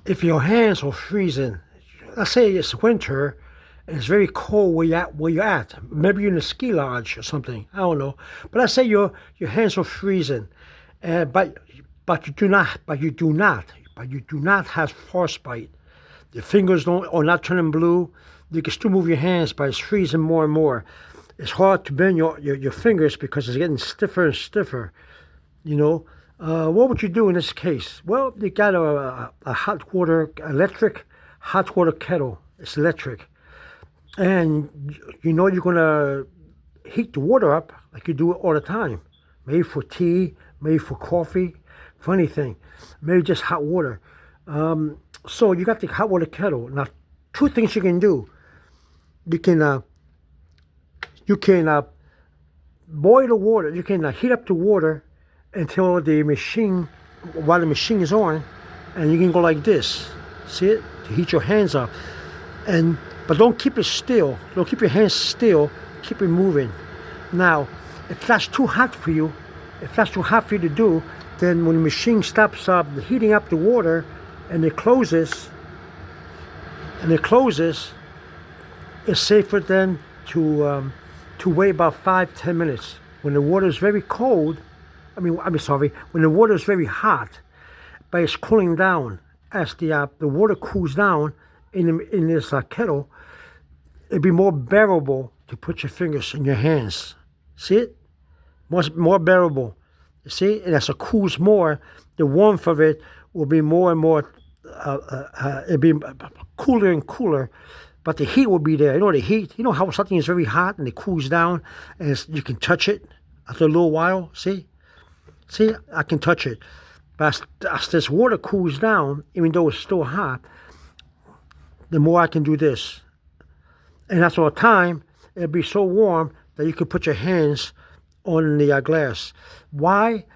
if your hands are freezing, let's say it's winter and it's very cold where you're at. Maybe you're in a ski lodge or something. I don't know. But let's say your hands are freezing, but you do not have frostbite. Your fingers are not turning blue. You can still move your hands, but it's freezing more and more. It's hard to bend your fingers because it's getting stiffer and stiffer. You know, what would you do in this case? Well, you got a electric hot water kettle. It's electric. And you know you're going to heat the water up like you do it all the time. Maybe for tea, maybe for coffee, for anything. Maybe just hot water. So you got the hot water kettle. Now, two things you can do. You can boil the water. You can heat up the water until while the machine is on, and you can go like this. See it? To heat your hands up. But don't keep it still. Don't keep your hands still. Keep it moving. Now, if that's too hot for you to do, then when the machine stops heating up the water and it closes, it's safer then to wait about 5-10 minutes. When the water is very cold, when the water is very hot, but it's cooling down. As the water cools down in this kettle, it'd be more bearable to put your fingers in your hands. See it? More bearable. You see? And as it cools more, the warmth of it will be more and more, it'll be cooler and cooler, but the heat will be there. You know the heat? You know how something is very hot and it cools down and you can touch it after a little while? See, I can touch it. But as this water cools down, even though it's still hot, the more I can do this. And after a time, it'll be so warm that you can put your hands on the glass. Why?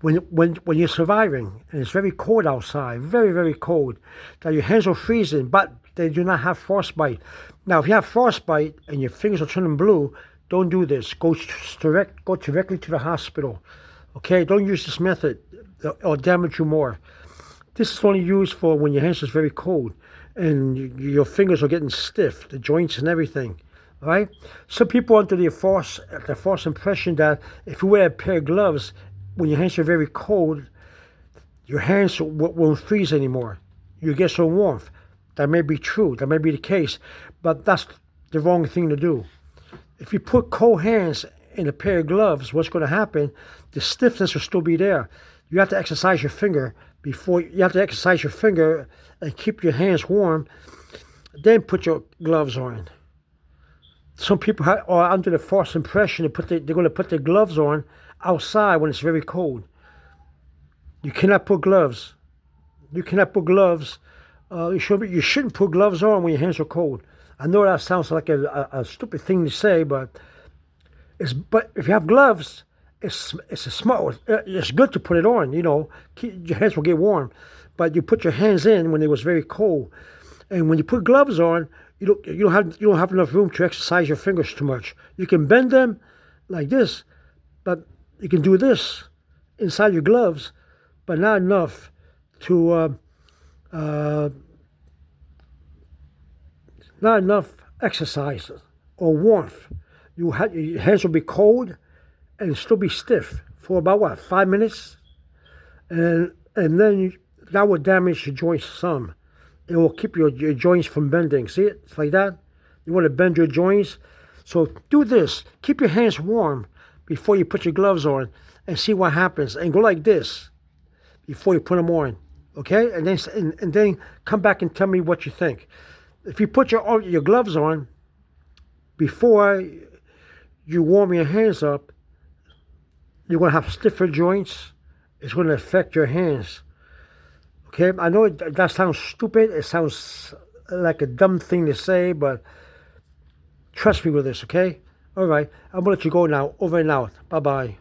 When you're surviving and it's very cold outside, very, very cold, that your hands are freezing, but they do not have frostbite. Now, if you have frostbite and your fingers are turning blue, don't do this. Go directly to the hospital. Okay? Don't use this method. It'll damage you more. This is only used for when your hands are very cold and your fingers are getting stiff, the joints and everything. All right? Some people are under the false impression that if you wear a pair of gloves, when your hands are very cold, your hands won't freeze anymore. You get some warmth. That may be true. That may be the case. But that's the wrong thing to do. If you put cold hands in a pair of gloves, what's going to happen? The stiffness will still be there. You have to exercise your finger and keep your hands warm. Then put your gloves on. Some people are under the false impression they're going to put their gloves on outside when it's very cold. You cannot put gloves. You shouldn't put gloves on when your hands are cold. I know that sounds like a stupid thing to say, but if you have gloves, it's good to put it on. You know, your hands will get warm, but you put your hands in when it was very cold, and when you put gloves on, you don't have enough room to exercise your fingers too much. You can bend them like this, but you can do this inside your gloves, but not enough to not enough exercise or warmth. Your hands will be cold and still be stiff for about 5 minutes, and then that will damage your joints some. It will keep your joints from bending. See it? It's like that. You want to bend your joints, so do this. Keep your hands warm before you put your gloves on, and see what happens. And go like this before you put them on. Okay, and then come back and tell me what you think. If you put your gloves on before you warm your hands up, you're going to have stiffer joints. It's going to affect your hands. Okay, I know that sounds stupid. It sounds like a dumb thing to say, but trust me with this, okay? All right, I'm going to let you go now. Over and out. Bye-bye.